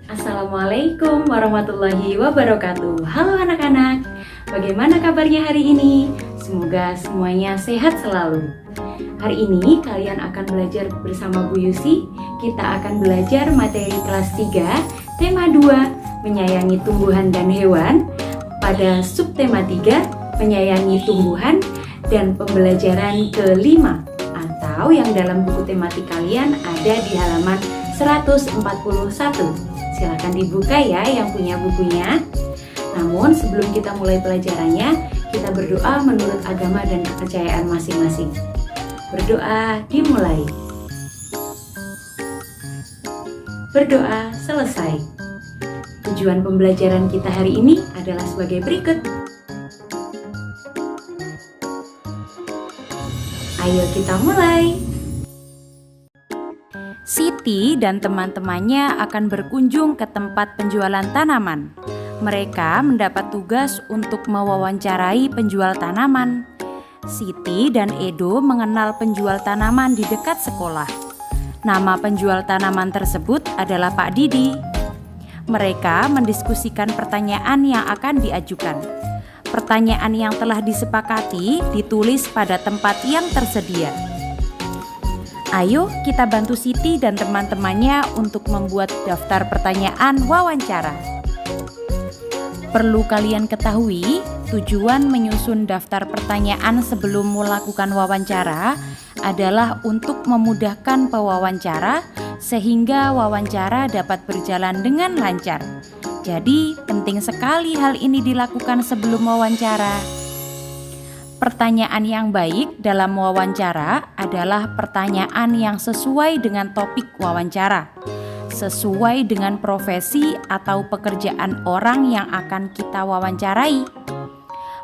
Assalamualaikum warahmatullahi wabarakatuh. Halo anak-anak, bagaimana kabarnya hari ini? Semoga semuanya sehat selalu. Hari ini kalian akan belajar bersama Bu Yusi. Kita akan belajar materi kelas 3, tema 2, menyayangi tumbuhan dan hewan. Pada subtema 3, menyayangi tumbuhan, dan pembelajaran ke-5 atau yang dalam buku tematik kalian ada di halaman 141. Silakan dibuka ya yang punya bukunya. Namun sebelum kita mulai pelajarannya, kita berdoa menurut agama dan kepercayaan masing-masing. Berdoa dimulai. Berdoa selesai. Tujuan pembelajaran kita hari ini adalah sebagai berikut. Ayo kita mulai. Siti dan teman-temannya akan berkunjung ke tempat penjualan tanaman. Mereka mendapat tugas untuk mewawancarai penjual tanaman. Siti dan Edo mengenal penjual tanaman di dekat sekolah. Nama penjual tanaman tersebut adalah Pak Didi. Mereka mendiskusikan pertanyaan yang akan diajukan. Pertanyaan yang telah disepakati ditulis pada tempat yang tersedia. Ayo kita bantu Siti dan teman-temannya untuk membuat daftar pertanyaan wawancara. Perlu kalian ketahui, tujuan menyusun daftar pertanyaan sebelum melakukan wawancara adalah untuk memudahkan pewawancara sehingga wawancara dapat berjalan dengan lancar. Jadi, penting sekali hal ini dilakukan sebelum wawancara. Pertanyaan yang baik dalam wawancara adalah pertanyaan yang sesuai dengan topik wawancara, sesuai dengan profesi atau pekerjaan orang yang akan kita wawancarai.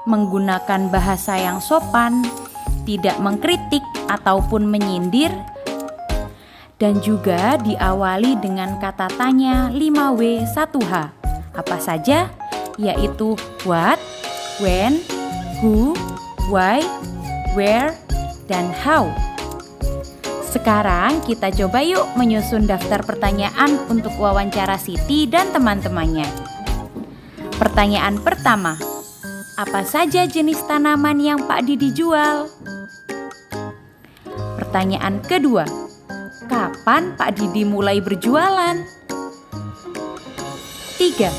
Menggunakan bahasa yang sopan, tidak mengkritik ataupun menyindir, dan juga diawali dengan kata tanya 5W 1H. Apa saja? Yaitu what, when, who, why, where, dan how. Sekarang kita coba yuk menyusun daftar pertanyaan untuk wawancara Siti dan teman-temannya. Pertanyaan pertama, apa saja jenis tanaman yang Pak Didi jual? Pertanyaan kedua, kapan Pak Didi mulai berjualan? 3.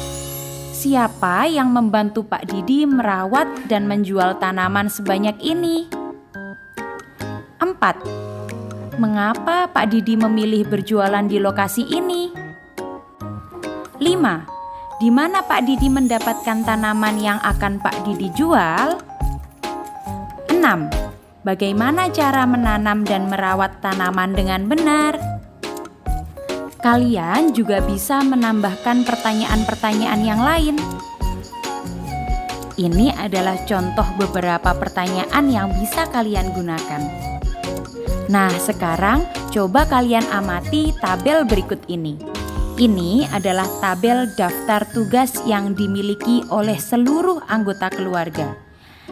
Siapa yang membantu Pak Didi merawat dan menjual tanaman sebanyak ini? 4. Mengapa Pak Didi memilih berjualan di lokasi ini? 5. Di mana Pak Didi mendapatkan tanaman yang akan Pak Didi jual? 6. Bagaimana cara menanam dan merawat tanaman dengan benar? Kalian juga bisa menambahkan pertanyaan-pertanyaan yang lain. Ini adalah contoh beberapa pertanyaan yang bisa kalian gunakan. Nah, sekarang coba kalian amati tabel berikut ini. Ini adalah tabel daftar tugas yang dimiliki oleh seluruh anggota keluarga.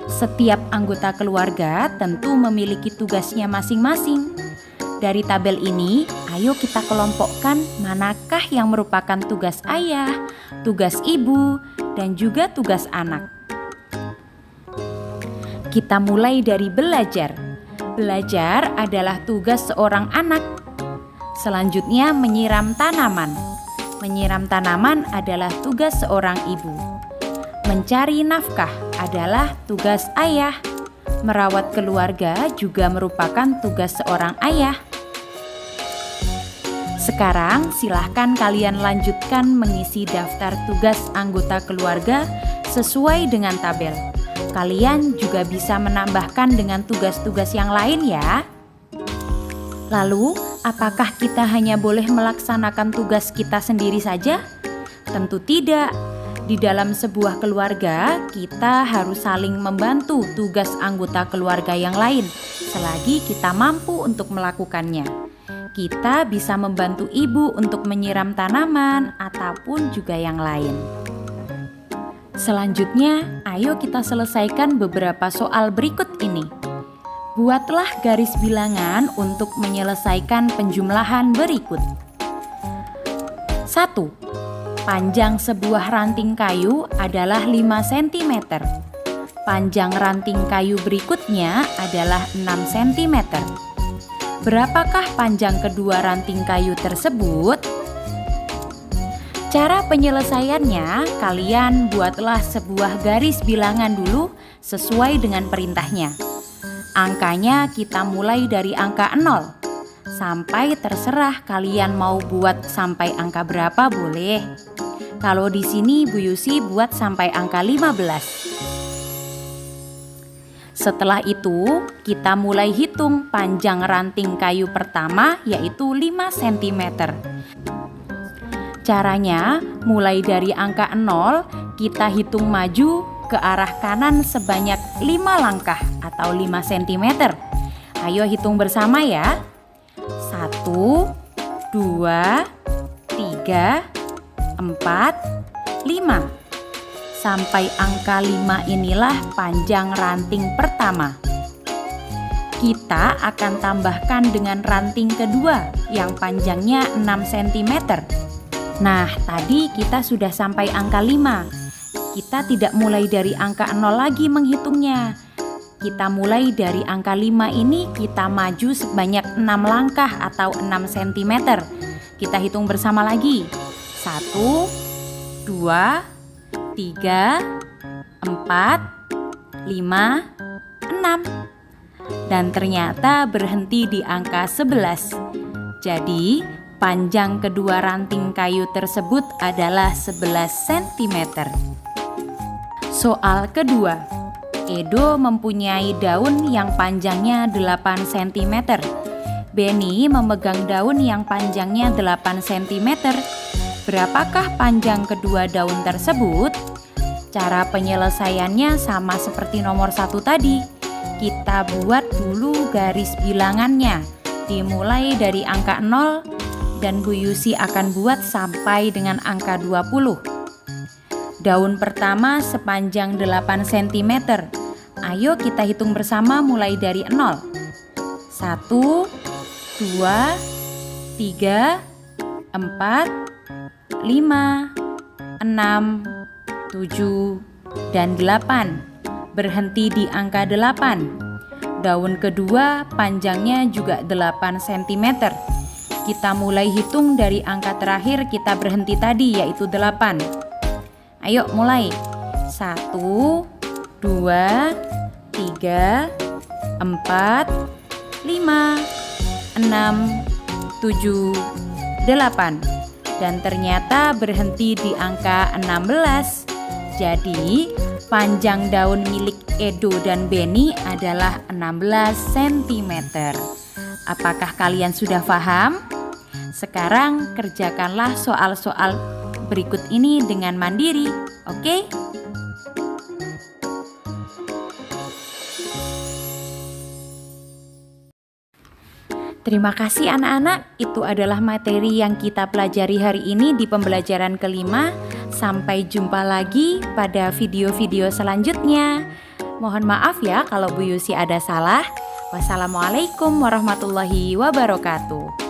Setiap anggota keluarga tentu memiliki tugasnya masing-masing. Dari tabel ini, ayo kita kelompokkan manakah yang merupakan tugas ayah, tugas ibu, dan juga tugas anak. Kita mulai dari belajar. Belajar adalah tugas seorang anak. Selanjutnya menyiram tanaman. Menyiram tanaman adalah tugas seorang ibu. Mencari nafkah adalah tugas ayah. Merawat keluarga juga merupakan tugas seorang ayah. Sekarang silahkan kalian lanjutkan mengisi daftar tugas anggota keluarga sesuai dengan tabel. Kalian juga bisa menambahkan dengan tugas-tugas yang lain ya. Lalu, apakah kita hanya boleh melaksanakan tugas kita sendiri saja? Tentu tidak. Di dalam sebuah keluarga, kita harus saling membantu tugas anggota keluarga yang lain selagi kita mampu untuk melakukannya. Kita bisa membantu ibu untuk menyiram tanaman ataupun juga yang lain. Selanjutnya, ayo kita selesaikan beberapa soal berikut ini. Buatlah garis bilangan untuk menyelesaikan penjumlahan berikut. 1. Panjang sebuah ranting kayu adalah 5 cm. Panjang ranting kayu berikutnya adalah 6 cm. Berapakah panjang kedua ranting kayu tersebut? Cara penyelesaiannya, kalian buatlah sebuah garis bilangan dulu sesuai dengan perintahnya. Angkanya kita mulai dari angka 0. Sampai terserah kalian mau buat sampai angka berapa boleh. Kalau di sini Bu Yusi buat sampai angka 15. Setelah itu, kita mulai hitung panjang ranting kayu pertama yaitu 5 cm. Caranya, mulai dari angka 0, kita hitung maju ke arah kanan sebanyak 5 langkah atau 5 cm. Ayo hitung bersama ya. 1, 2, 3, 4, 5. Sampai angka 5 inilah panjang ranting pertama. Kita akan tambahkan dengan ranting kedua yang panjangnya 6 cm. Nah, tadi kita sudah sampai angka 5. Kita tidak mulai dari angka 0 lagi menghitungnya. Kita mulai dari angka 5 ini, kita maju sebanyak 6 langkah atau 6 cm. Kita hitung bersama lagi. 1, 2, 3, 4, 5, 6. Dan ternyata berhenti di angka 11. Jadi, panjang kedua ranting kayu tersebut adalah 11 cm. Soal kedua. Edo mempunyai daun yang panjangnya 8 cm. Benny memegang daun yang panjangnya 8 cm. Berapakah panjang kedua daun tersebut? Cara penyelesaiannya sama seperti nomor 1 tadi. Kita buat dulu garis bilangannya. Dimulai dari angka 0 dan Bu Yusi akan buat sampai dengan angka 20. Daun pertama sepanjang 8 cm. Ayo kita hitung bersama mulai dari 0. 1, 2, 3, 4, 5, 6, 7, dan 8. Berhenti di angka 8. Daun kedua panjangnya juga 8 cm. Kita mulai hitung dari angka terakhir kita berhenti tadi yaitu 8. Ayo mulai. 1, 2, 3, 4, 5, 6, 7, 8. Dan ternyata berhenti di angka 16. Jadi, panjang daun milik Edo dan Benny adalah 16 cm. Apakah kalian sudah paham? Sekarang kerjakanlah soal-soal berikut ini dengan mandiri, oke? Terima kasih anak-anak, itu adalah materi yang kita pelajari hari ini di pembelajaran kelima. Sampai jumpa lagi pada video-video selanjutnya. Mohon maaf ya kalau Bu Yusi ada salah. Wassalamualaikum warahmatullahi wabarakatuh.